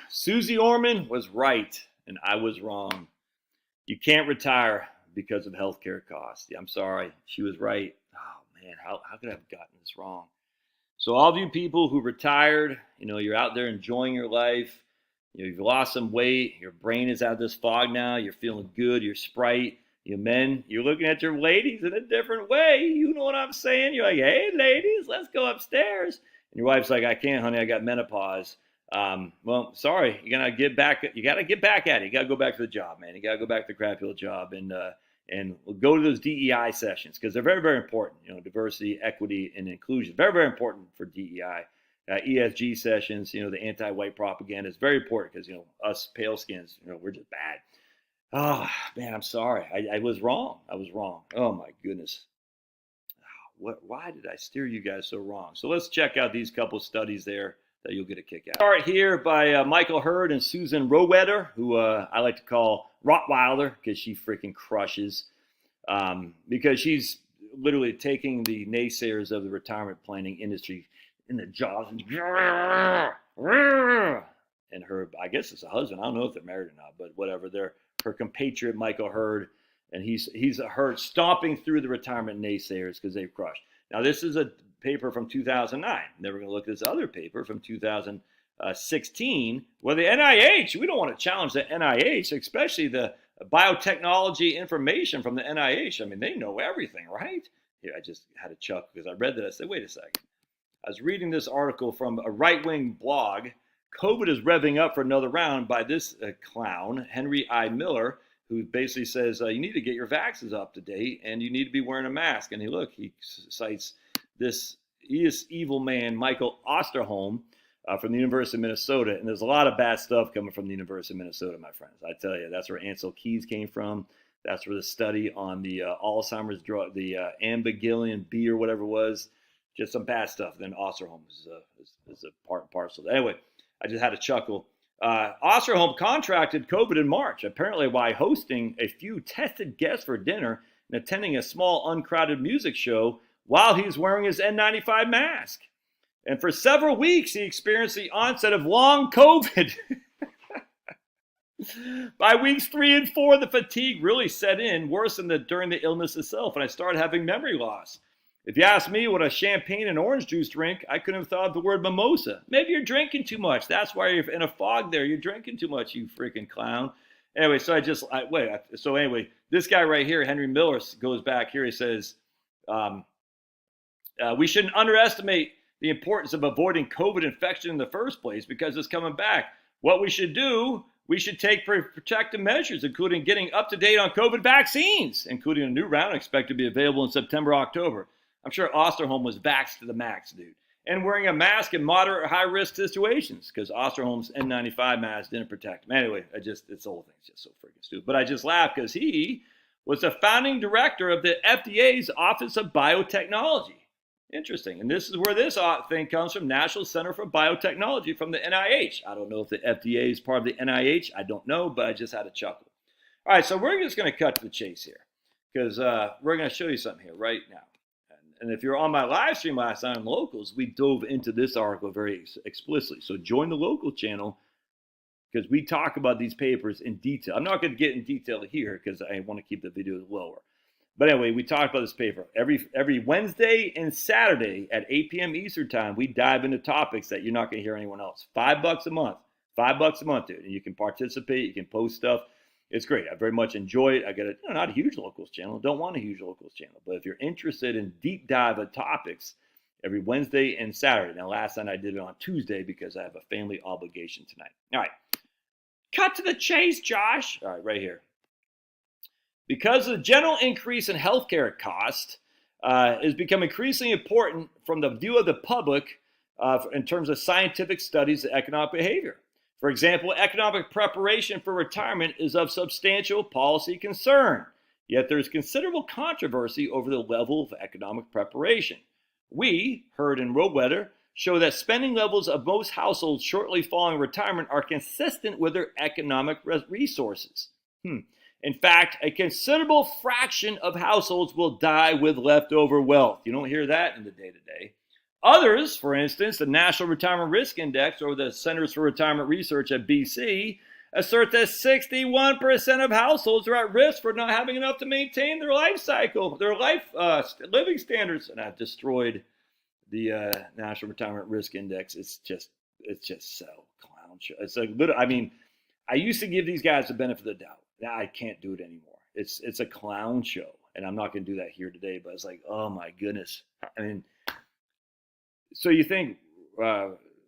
Suze Orman was right, and I was wrong. You can't retire because of healthcare costs. Yeah, I'm sorry. She was right. Oh, man, how could I have gotten this wrong? So, all of you people who retired, you're out there enjoying your life. You've lost some weight. Your brain is out of this fog now. You're feeling good. You're sprite. You men, you're looking at your ladies in a different way. You know what I'm saying? You're like, hey, ladies, let's go upstairs. And your wife's like, I can't, honey. I got menopause. Well, sorry. You gotta get back. You gotta get back at it. You gotta go back to the job, man. You gotta go back to the crap old job and go to those DEI sessions because they're very, very important. Diversity, equity, and inclusion. Very, very important for DEI. ESG sessions, the anti-white propaganda is very important because, us pale skins, we're just bad. Oh, man, I'm sorry. I was wrong. I was wrong. Oh, my goodness. Why did I steer you guys so wrong? So let's check out these couple studies there that you'll get a kick out. Start here by Michael Hurd and Susan Rowetter, who I like to call Rottweiler because she freaking crushes. Because she's literally taking the naysayers of the retirement planning industry in the jaws and her, I guess it's a husband. I don't know if they're married or not, but whatever. They're her compatriot Michael Hurd, and he's a Hurd stomping through the retirement naysayers because they've crushed. Now this is a paper from 2009. Then we're going to look at this other paper from 2016, where the NIH. We don't want to challenge the NIH, especially the biotechnology information from the NIH. I mean, they know everything, right? Here, I just had a chuckle because I read that. I said, wait a second. I was reading this article from a right-wing blog. COVID is revving up for another round by this clown, Henry I. Miller, who basically says you need to get your vaccines up to date and you need to be wearing a mask. And he cites this evil man, Michael Osterholm, from the University of Minnesota. And there's a lot of bad stuff coming from the University of Minnesota, my friends. I tell you, that's where Ansel Keys came from. That's where the study on the Alzheimer's drug, the Ambigillion B or whatever it was, just some bad stuff. Then Osterholm is a part and parcel. Anyway, I just had a chuckle. Osterholm contracted COVID in March, apparently by hosting a few tested guests for dinner and attending a small, uncrowded music show while he was wearing his N95 mask. And for several weeks, he experienced the onset of long COVID. By weeks 3 and 4, the fatigue really set in, worse than during the illness itself, and I started having memory loss. If you ask me what a champagne and orange juice drink, I couldn't have thought of the word mimosa. Maybe you're drinking too much. That's why you're in a fog there. You're drinking too much, you freaking clown. Anyway, so anyway, this guy right here, Henry Miller, goes back here. He says, we shouldn't underestimate the importance of avoiding COVID infection in the first place because it's coming back. What we should do, we should take protective measures, including getting up to date on COVID vaccines, including a new round expected to be available in September, October. I'm sure Osterholm was vaxxed to the max, dude. And wearing a mask in moderate or high-risk situations, because Osterholm's N95 mask didn't protect him. Anyway, this whole thing's just so freaking stupid. But I just laugh because he was the founding director of the FDA's Office of Biotechnology. Interesting. And this is where this thing comes from, National Center for Biotechnology from the NIH. I don't know if the FDA is part of the NIH. I don't know, but I just had a chuckle. All right, so we're just going to cut to the chase here because we're going to show you something here right now. And if you're on my live stream last night on Locals, we dove into this article very explicitly. So join the local channel because we talk about these papers in detail. I'm not going to get in detail here because I want to keep the videos lower. But anyway, we talked about this paper. Every Wednesday and Saturday at 8 p.m. Eastern time, we dive into topics that you're not going to hear anyone else. $5 a month. $5 a month, dude. And you can participate. You can post stuff. It's great. I very much enjoy it. I got not a huge Locals channel. Don't want a huge Locals channel. But if you're interested in deep dive of topics every Wednesday and Saturday. Now, last night I did it on Tuesday because I have a family obligation tonight. All right. Cut to the chase, Josh. All right, right here. Because the general increase in healthcare costs has become increasingly important from the view of the public in terms of scientific studies of economic behavior. For example, economic preparation for retirement is of substantial policy concern, yet there is considerable controversy over the level of economic preparation. We, Hurd and Rowetter, show that spending levels of most households shortly following retirement are consistent with their economic resources. In fact, a considerable fraction of households will die with leftover wealth. You don't hear that in the day-to-day. Others, for instance, the National Retirement Risk Index or the Centers for Retirement Research at BC, assert that 61% of households are at risk for not having enough to maintain their life cycle, their living standards. And I've destroyed the National Retirement Risk Index. It's just so clown show. It's a little. I mean, I used to give these guys the benefit of the doubt. Now I can't do it anymore. It's a clown show, and I'm not going to do that here today. But it's like, oh my goodness. I mean, so you think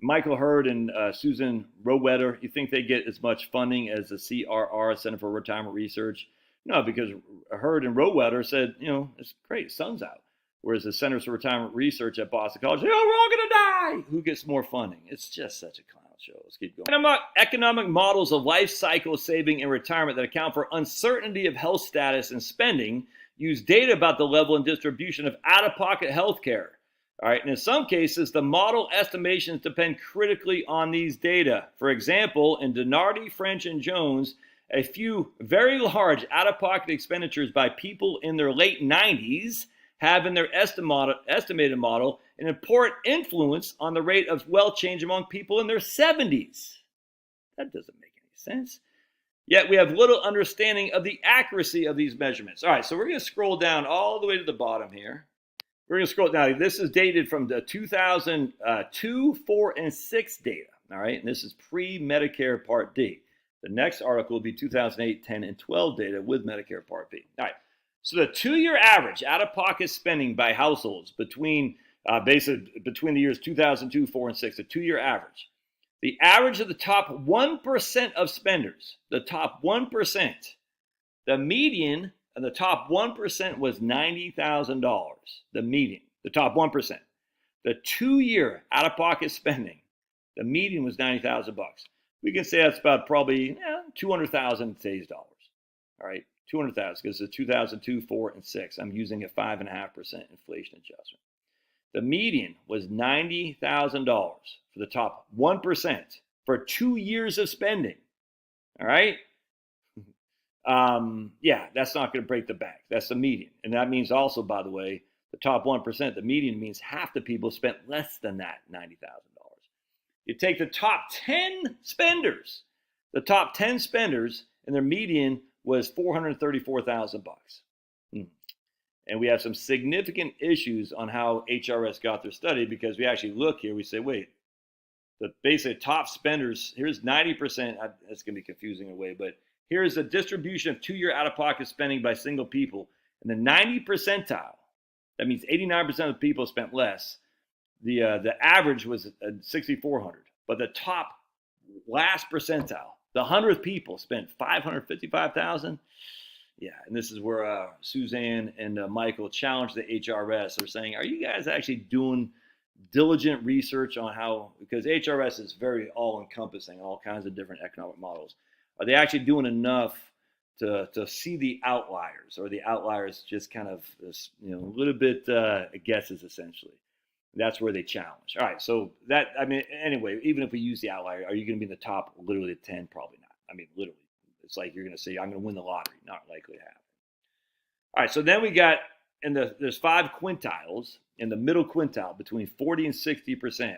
Michael Hurd and Susan Rowetter, you think they get as much funding as the CRR, Center for Retirement Research? No, because Hurd and Rowetter said, it's great, sun's out. Whereas the Centers for Retirement Research at Boston College, we're all going to die. Who gets more funding? It's just such a clown show. Let's keep going. Economic models of life cycle saving and retirement that account for uncertainty of health status and spending use data about the level and distribution of out-of-pocket health care. All right, and in some cases, the model estimations depend critically on these data. For example, in Donardi, French, and Jones, a few very large out-of-pocket expenditures by people in their late 90s have in their estimated model an important influence on the rate of wealth change among people in their 70s. That doesn't make any sense. Yet we have little understanding of the accuracy of these measurements. All right, so we're going to scroll down all the way to the bottom here. We're going to scroll down. This is dated from the 2002, 4, and 6 data. All right, and this is pre-Medicare Part D. The next article will be 2008, 10, and 12 data with Medicare Part B. All right. So the 2-year average out-of-pocket spending by households between the years 2002, 4, and 6, the 2-year average. The average of the top 1% of spenders, the top 1%, the median of the top 1% was $90,000. The median, the top 1%. The 2-year out-of-pocket spending, the median was $90,000. We can say that's about probably $200,000 in today's dollars. All right. 200,000 because it's 2002, 4, and 6. I'm using a 5.5% inflation adjustment. The median was $90,000 for the top 1% for 2 years of spending. All right? That's not going to break the bank. That's the median. And that means also, by the way, the top 1%, the median means half the people spent less than that $90,000. You take the top 10 spenders, and their median was $434,000. And we have some significant issues on how HRS got their study because we actually look here, we say, wait, the basic top spenders, here's 90%, that's going to be confusing in a way, but here's the distribution of 2-year out-of-pocket spending by single people. And the 90 percentile, that means 89% of the people spent less. The average was 6,400, but the top last percentile, the 100th people spent $555,000. Yeah, and this is where Suzanne and Michael challenged the HRS. They're saying, are you guys actually doing diligent research on how, because HRS is very all-encompassing, all kinds of different economic models. Are they actually doing enough to see the outliers, or the outliers just kind of, a little bit guesses essentially? That's where they challenge. All right, so anyway, even if we use the outlier, are you going to be in the top literally 10? Probably not. I mean, literally. It's like you're going to say, I'm going to win the lottery. Not likely to happen. All right, so then we got, there's 5 quintiles. In the middle quintile, between 40 and 60%.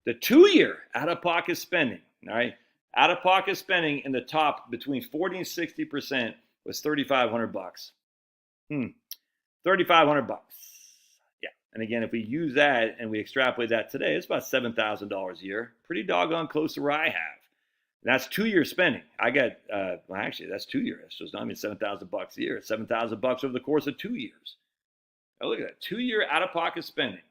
The 2-year out-of-pocket spending, all right? Out-of-pocket spending in the top between 40 and 60% was $3,500. $3,500. Yeah, and again, if we use that and we extrapolate that today, it's about $7,000 a year. Pretty doggone close to where I have. And that's 2-year spending. I got, actually, that's 2 years. So it's not even $7,000 a year. It's $7,000 over the course of 2 years. Oh, look at that. 2-year out-of-pocket spending.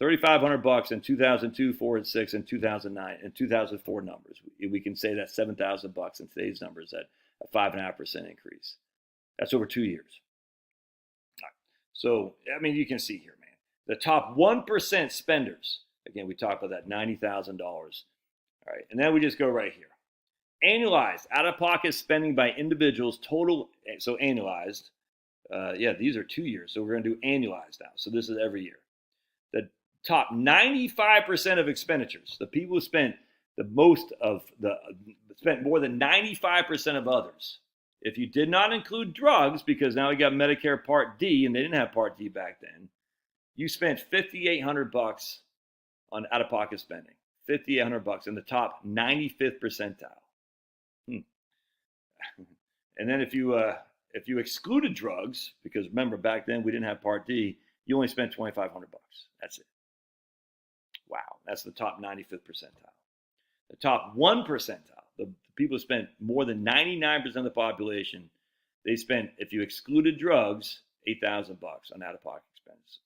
$3,500 in 2002, 4, and 6, and 2009, and 2004 numbers. We can say that's $7,000 in today's numbers at a 5.5% increase. That's over 2 years. All right. So, I mean, you can see here, man. The top 1% spenders. Again, we talked about that $90,000. All right. And then we just go right here. Annualized out-of-pocket spending by individuals total. So annualized. These are 2 years. So we're going to do annualized now. So this is every year. The top 95% of expenditures, the people who spent spent more than 95% of others. If you did not include drugs, because now we got Medicare Part D, and they didn't have Part D back then, You spent $5,800 on out-of-pocket spending. $5,800 in the top 95th percentile. And then if you excluded drugs, because remember back then we didn't have Part D, you only spent $2,500. That's it. Wow, that's the top 95th percentile. The top 1 percentile, the people who spent more than 99% of the population, they spent, if you excluded drugs, $8,000 on out-of-pocket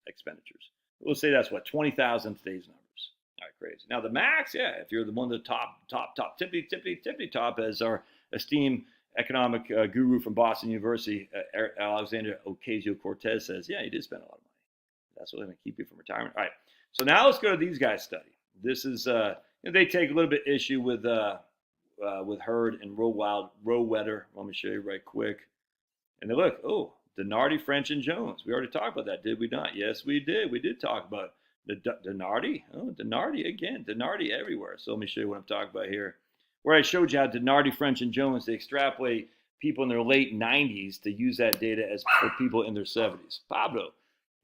expenditures. We'll say that's what, 20,000 today's numbers. All right, crazy. Now the max, yeah, if you're the one of the top, tippy top, as our esteemed economic guru from Boston University, Alexander Ocasio-Cortez says, yeah, you did spend a lot of money. That's what going to keep you from retirement. All right, so now let's go to these guys' study. This is, they take a little bit issue with Hurd and Rowetter. Let me show you right quick. And they look, oh, Donardi, French, and Jones. We already talked about that, did we not? Yes, we did. We did talk about the Donardi. Oh, Donardi again. Donardi everywhere. So let me show you what I'm talking about here. Where I showed you how Donardi, French, and Jones, they extrapolate people in their late 90s to use that data as for people in their 70s. Pablo,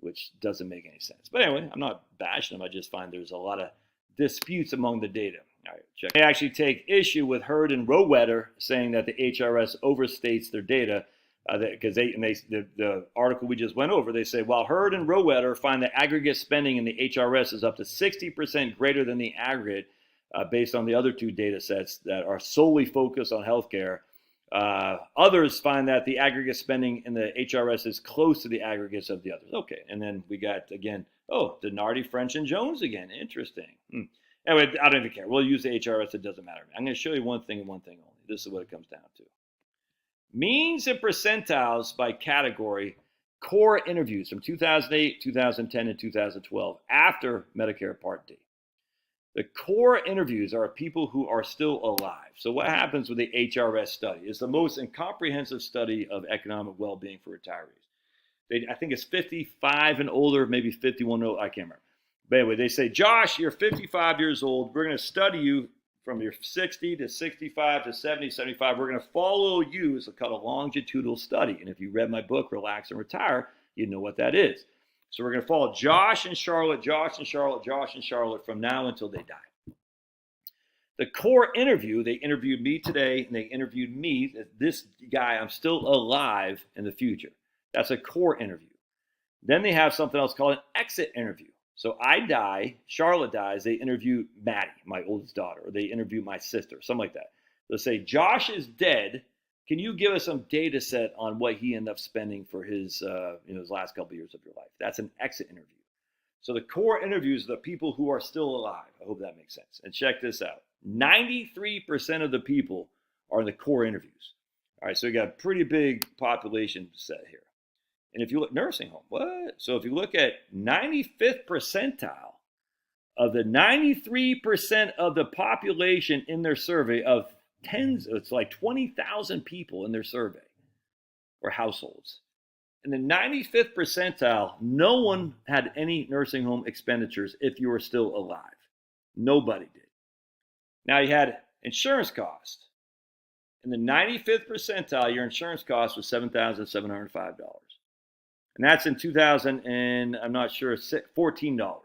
which doesn't make any sense. But anyway, I'm not bashing them. I just find there's a lot of disputes among the data. All right, check. They actually take issue with Hurd and Rowetter saying that the HRS overstates their data. Because the article we just went over, they say, while Hurd and Rowetter find that aggregate spending in the HRS is up to 60% greater than the aggregate based on the other two data sets that are solely focused on healthcare, others find that the aggregate spending in the HRS is close to the aggregates of the others. Okay, and then we got, again, Donardi, French, and Jones again. Interesting. Anyway, I don't even care. We'll use the HRS. It doesn't matter. I'm going to show you one thing and one thing only. This is what it comes down to. Means and percentiles by category, core interviews from 2008, 2010, and 2012 after Medicare Part D. The core interviews are people who are still alive. So what happens with the HRS study? It's the most comprehensive study of economic well-being for retirees. I think it's 55 and older, maybe 51 and older, I can't remember. But anyway, they say, Josh, you're 55 years old. We're going to study you from your 60 to 65 to 70, 75. We're going to follow you as a longitudinal study. And if you read my book, Relax and Retire, you know what that is. So we're going to follow Josh and Charlotte, Josh and Charlotte, Josh and Charlotte from now until they die. The core interview, they interviewed me today, and they interviewed me, this guy, I'm still alive in the future. That's a core interview. Then they have something else called an exit interview. So I die, Charlotte dies, they interview Maddie, my oldest daughter, or they interview my sister, something like that. They'll say, Josh is dead. Can you give us some data set on what he ended up spending for his last couple of years of your life? That's an exit interview. So the core interviews are the people who are still alive. I hope that makes sense. And check this out. 93% of the people are in the core interviews. All right, so we got a pretty big population set here. And if you look, nursing home, what? So if you look at 95th percentile of the 93% of the population in their survey of it's like 20,000 people in their survey or households. In the 95th percentile, no one had any nursing home expenditures if you were still alive. Nobody did. Now you had insurance cost. In the 95th percentile, your insurance cost was $7,705. And that's in 2000 and I'm not sure, $14.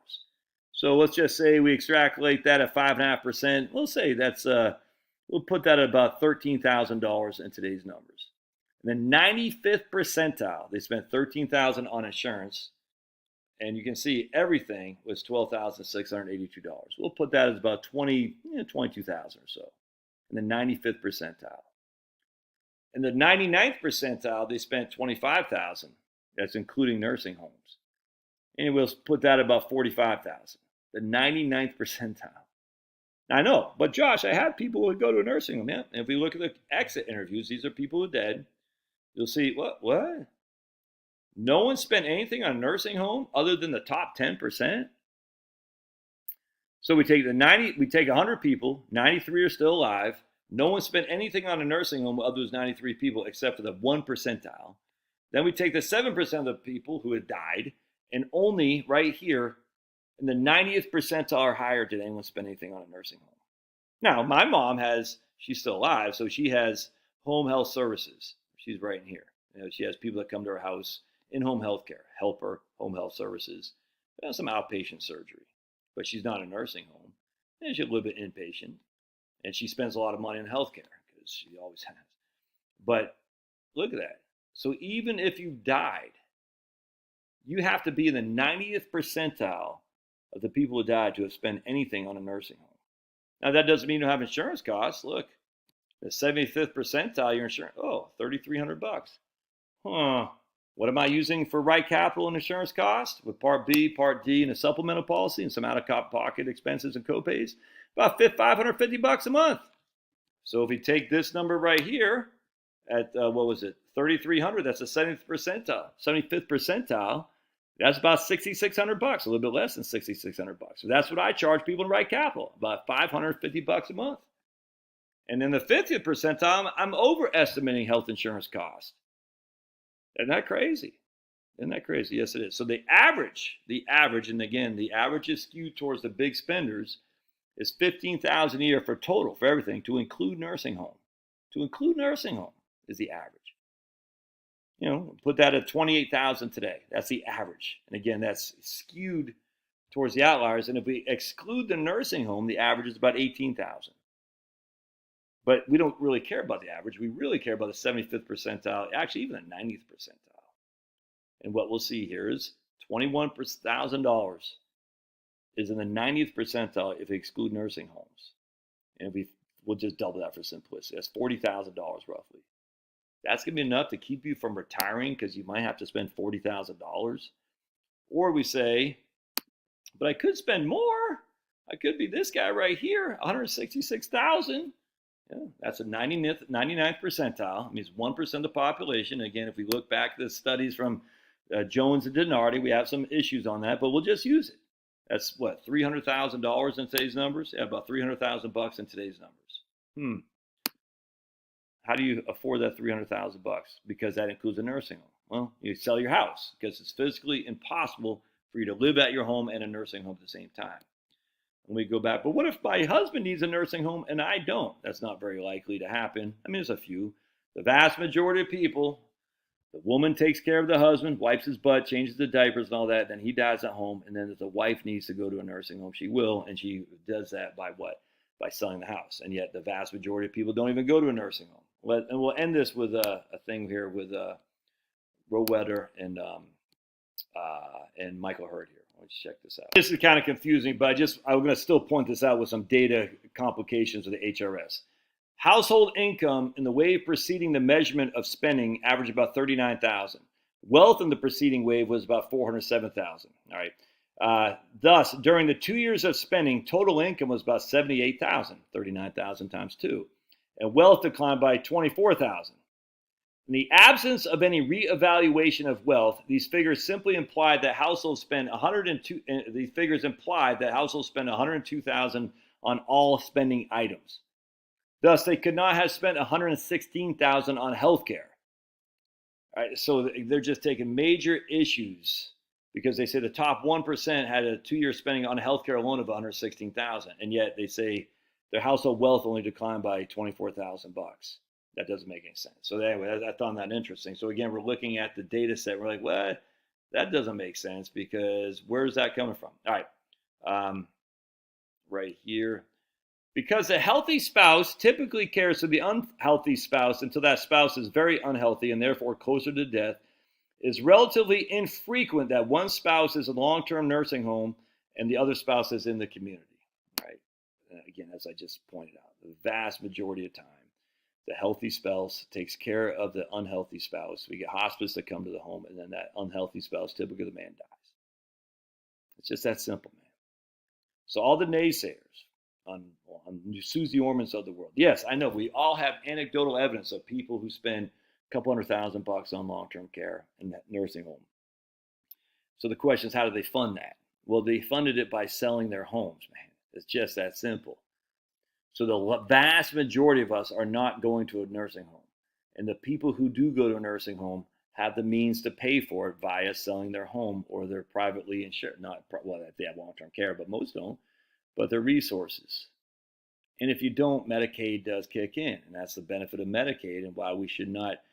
So let's just say we extrapolate that at 5.5%. We'll say that's we'll put that at about $13,000 in today's numbers. And the 95th percentile, they spent $13,000 on insurance, and you can see everything was $12,682. We'll put that as about $22,000 or so in the 95th percentile. In the 99th percentile, they spent $25,000. That's including nursing homes. And we'll put that at about $45,000, the 99th percentile. Now, I know, but Josh, I had people who go to a nursing home. Yeah. And if we look at the exit interviews, these are people who are dead. You'll see, what? No one spent anything on a nursing home other than the top 10%? So we take 100 people, 93 are still alive. No one spent anything on a nursing home of those 93 people except for the 1 percentile. Then we take the 7% of the people who had died, and only right here in the 90th percentile or higher did anyone spend anything on a nursing home. Now, my mom she's still alive, so she has home health services. She's right in here. She has people that come to her house in home health care, helper, home health services. some outpatient surgery, but she's not a nursing home, and she's a little bit inpatient, and she spends a lot of money on healthcare because she always has. But look at that. So even if you died, you have to be in the 90th percentile of the people who died to have spent anything on a nursing home. Now, that doesn't mean you don't have insurance costs. Look, the 75th percentile, your insurance, $3,300. Huh. What am I using for right capital and insurance cost? With Part B, Part D, and a supplemental policy and some out-of-pocket expenses and copays? About $550 a month. So if we take this number right here at, 3,300, that's the 70th percentile, 75th percentile. That's about $6,600, a little bit less than $6,600. So that's what I charge people in right capital, about $550 a month. And in the 50th percentile, I'm overestimating health insurance costs. Isn't that crazy? Isn't that crazy? Yes, it is. So the average, and again, the average is skewed towards the big spenders, is $15,000 a year for total, for everything, to include nursing home. To include nursing home is the average. Put that at $28,000 today. That's the average. And again, that's skewed towards the outliers. And if we exclude the nursing home, the average is about $18,000. But we don't really care about the average. We really care about the 75th percentile, actually even the 90th percentile. And what we'll see here is $21,000 is in the 90th percentile if we exclude nursing homes. And we'll just double that for simplicity. That's $40,000 roughly. That's going to be enough to keep you from retiring because you might have to spend $40,000. Or we say, but I could spend more. I could be this guy right here, $166,000. Yeah, that's a 99th percentile. It means 1% of the population. Again, if we look back at the studies from Jones and Dinardi, we have some issues on that, but we'll just use it. That's what, $300,000 in today's numbers? Yeah, about $300,000 in today's numbers. How do you afford that $300,000? Because that includes a nursing home. Well, you sell your house because it's physically impossible for you to live at your home and a nursing home at the same time. And we go back, but what if my husband needs a nursing home and I don't? That's not very likely to happen. I mean, there's a few. The vast majority of people, the woman takes care of the husband, wipes his butt, changes the diapers and all that, then he dies at home, and then if the wife needs to go to a nursing home, she will, and she does that by what? By selling the house. And yet the vast majority of people don't even go to a nursing home. And we'll end this with a thing here with Rowetter and Michael Hurd here. Let's check this out. This is kind of confusing, but I'm going to still point this out with some data complications with the HRS. Household income in the wave preceding the measurement of spending averaged about $39,000. Wealth in the preceding wave was about $407,000. All right. Thus, during the 2 years of spending, total income was about $78,000, $39,000 times 2. And wealth declined by $24,000. In the absence of any reevaluation of wealth, these figures simply implied that households spend $102,000 on all spending items. Thus, they could not have spent $116,000 on healthcare. All right, so they're just taking major issues because they say the top 1% had a 2-year spending on healthcare alone of $116,000, and yet they say their household wealth only declined by $24,000. That doesn't make any sense. So anyway, I found that interesting. So again, we're looking at the data set. We're like, what? That doesn't make sense because where's that coming from? All right, right here. Because a healthy spouse typically cares for the unhealthy spouse until that spouse is very unhealthy and therefore closer to death, it's relatively infrequent that one spouse is in a long-term nursing home and the other spouse is in the community. Right? Again, as I just pointed out, the vast majority of time, the healthy spouse takes care of the unhealthy spouse. We get hospice that come to the home, and then that unhealthy spouse, typically the man dies. It's just that simple, man. So all the naysayers on Suze Ormans of the world. Yes, I know we all have anecdotal evidence of people who spend a couple $100,000 on long-term care in that nursing home. So the question is, how do they fund that? Well, they funded it by selling their homes, man. It's just that simple. So the vast majority of us are not going to a nursing home. And the people who do go to a nursing home have the means to pay for it via selling their home, or they're privately insured. Well, they have long-term care, but most don't. But they're resources. And if you don't, Medicaid does kick in. And that's the benefit of Medicaid and why we should not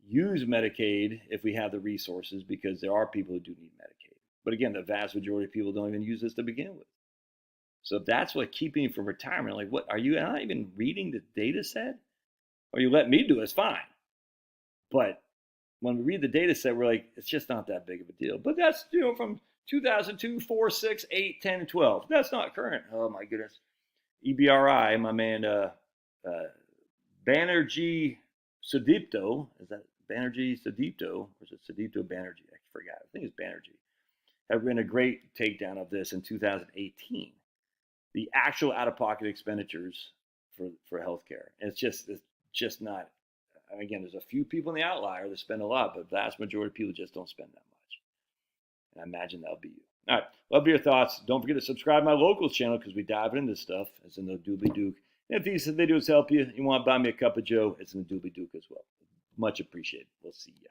use Medicaid if we have the resources, because there are people who do need Medicaid. But again, the vast majority of people don't even use this to begin with. So if that's what keeping you from retirement, like, what are you not even reading the data set? Or you let me do it, it's fine. But when we read the data set, we're like, it's just not that big of a deal. But that's, from 2002, 4, 6, 8, 10, 12. That's not current. Oh my goodness. EBRI, my man, Banerjee Sudipto, is that Banerjee Sudipto, or is it Sudipto Banerjee? I forgot. I think it's Banerjee. Have written a great takedown of this in 2018. The actual out-of-pocket expenditures for healthcare. And it's just not. Again, there's a few people in the outlier that spend a lot, but the vast majority of people just don't spend that much. And I imagine that'll be you. All right, love your thoughts. Don't forget to subscribe to my locals channel because we dive into this stuff. It's in the Doobly Duke. And if these videos help you, you want to buy me a cup of Joe, it's in the Doobly Duke as well. Much appreciated. We'll see ya.